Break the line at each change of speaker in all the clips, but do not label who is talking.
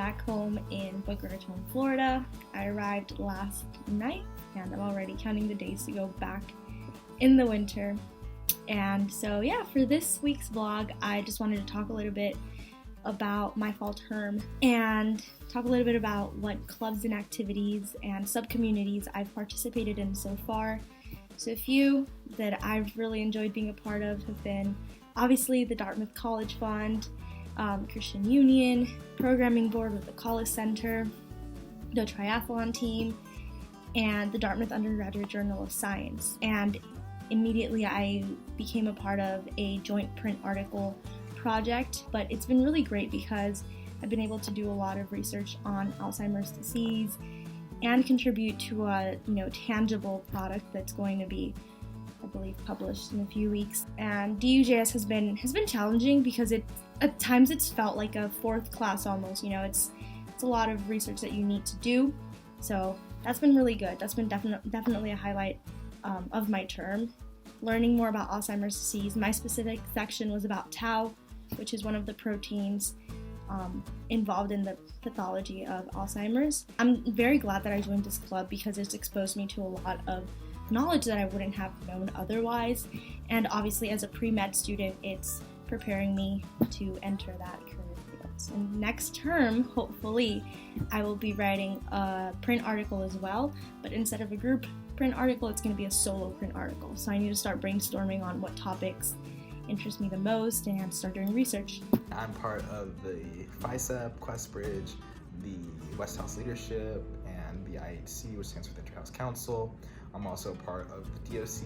back home in Boca Raton, Florida. I arrived last night and I'm already counting the days to go back in the winter. And so yeah, for this week's vlog, I just wanted to talk a little bit about my fall term and talk a little bit about what clubs and activities and sub-communities I've participated in so far. So a few that I've really enjoyed being a part of have been obviously the Dartmouth College Fund, Christian Union, Programming Board with the College Center, the Triathlon Team, and the Dartmouth Undergraduate Journal of Science. And immediately I became a part of a joint print article project, but it's been really great because I've been able to do a lot of research on Alzheimer's disease and contribute to a tangible product that's going to be, I believe, published in a few weeks. And DUJS has been challenging because at times it's felt like a fourth class almost. It's a lot of research that you need to do. So that's been really good. That's been definitely a highlight of my term. Learning more about Alzheimer's disease. My specific section was about tau, which is one of the proteins involved in the pathology of Alzheimer's. I'm very glad that I joined this club because it's exposed me to a lot of knowledge that I wouldn't have known otherwise. And obviously as a pre-med student, it's preparing me to enter that career field. And next term, hopefully, I will be writing a print article as well, but instead of a group print article, it's going to be a solo print article. So I need to start brainstorming on what topics interest me the most and start doing research.
I'm part of the FICEP, QuestBridge, the West House Leadership, and the IHC, which stands for the Interhouse Council. I'm also part of the DOC,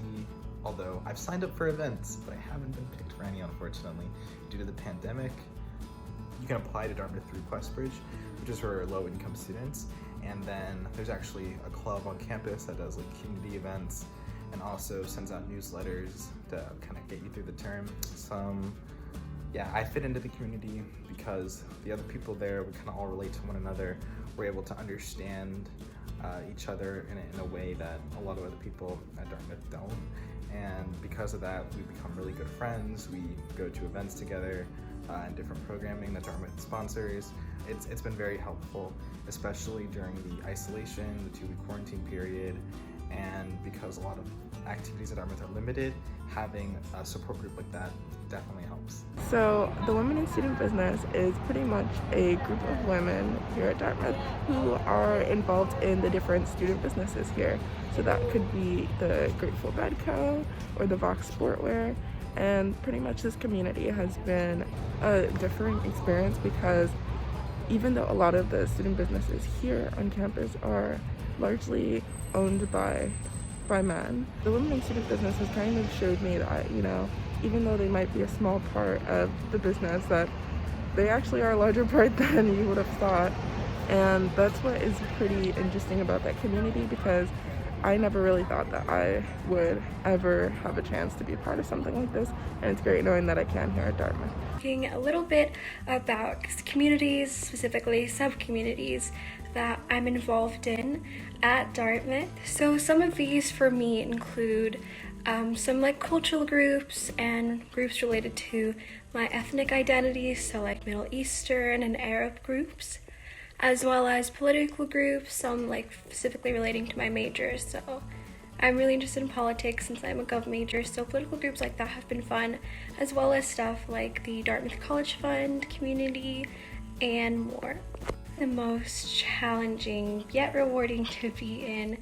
although I've signed up for events, but I haven't been picked for any, unfortunately, due to the pandemic. You can apply to Dartmouth through QuestBridge, which is for low-income students, and then there's actually a club on campus that does community events and also sends out newsletters to kind of get you through the term. I fit into the community because the other people there, we kind of all relate to one another. We're able to understand each other in a way that a lot of other people at Dartmouth don't. And because of that, we become really good friends. We go to events together and different programming that Dartmouth sponsors. It's been very helpful, especially during the isolation, the 2-week quarantine period. And because a lot of activities at Dartmouth are limited, having a support group like that definitely helps.
So the Women in Student Business is pretty much a group of women here at Dartmouth who are involved in the different student businesses here. So that could be the Grateful Dead Co. or the Vox Sportwear. And pretty much this community has been a different experience because even though a lot of the student businesses here on campus are largely owned by men, the Women in Student Business has kind of showed me that, even though they might be a small part of the business, that they actually are a larger part than you would have thought. And that's what is pretty interesting about that community, because I never really thought that I would ever have a chance to be part of something like this, and it's great knowing that I can here at Dartmouth.
Talking a little bit about communities, specifically sub-communities that I'm involved in at Dartmouth. So some of these for me include some cultural groups and groups related to my ethnic identity, so Middle Eastern and Arab groups, as well as political groups, some specifically relating to my major. So I'm really interested in politics since I'm a gov major, so political groups like that have been fun, as well as stuff like the Dartmouth College Fund, community, and more. The most challenging yet rewarding to be in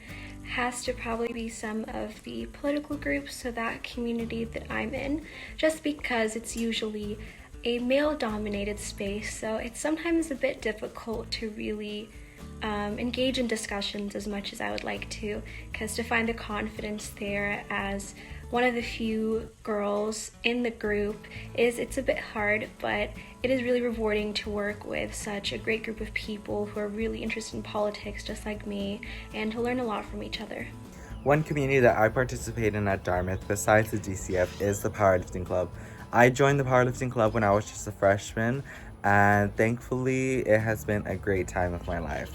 has to probably be some of the political groups, so that community that I'm in, just because it's usually a male-dominated space, so it's sometimes a bit difficult to really engage in discussions as much as I would like to, because to find the confidence there as one of the few girls in the group it's a bit hard, but it is really rewarding to work with such a great group of people who are really interested in politics just like me, and to learn a lot from each other.
One community that I participate in at Dartmouth besides the DCF is the powerlifting club. I joined the powerlifting club when I was just a freshman, and thankfully it has been a great time of my life.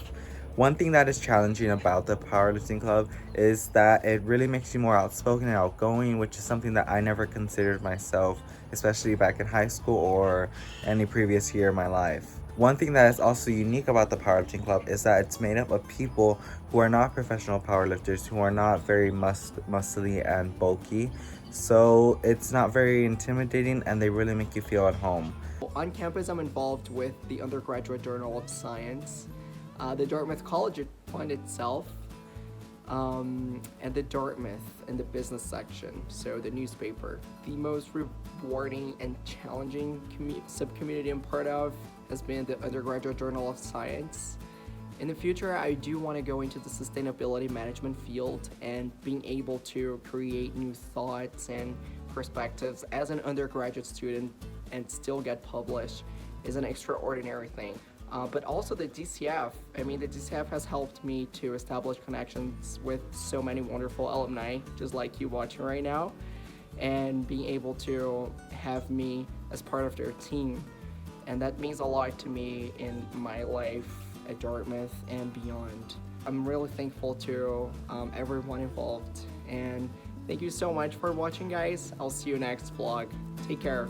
One thing that is challenging about the powerlifting club is that it really makes you more outspoken and outgoing, which is something that I never considered myself, especially back in high school or any previous year in my life. One thing that is also unique about the powerlifting club is that it's made up of people who are not professional powerlifters, who are not very muscly and bulky. So it's not very intimidating and they really make you feel at home.
On campus, I'm involved with the Undergraduate Journal of Science, the Dartmouth College Fund itself, and the Dartmouth in the business section, so the newspaper. The most rewarding and challenging sub-community I'm part of has been the Undergraduate Journal of Science. In the future, I do want to go into the sustainability management field, and being able to create new thoughts and perspectives as an undergraduate student and still get published is an extraordinary thing. But also the DCF, the DCF has helped me to establish connections with so many wonderful alumni, just like you watching right now, and being able to have me as part of their team. And that means a lot to me in my life at Dartmouth and beyond. I'm really thankful to everyone involved, and thank you so much for watching, guys. I'll see you next vlog. Take care.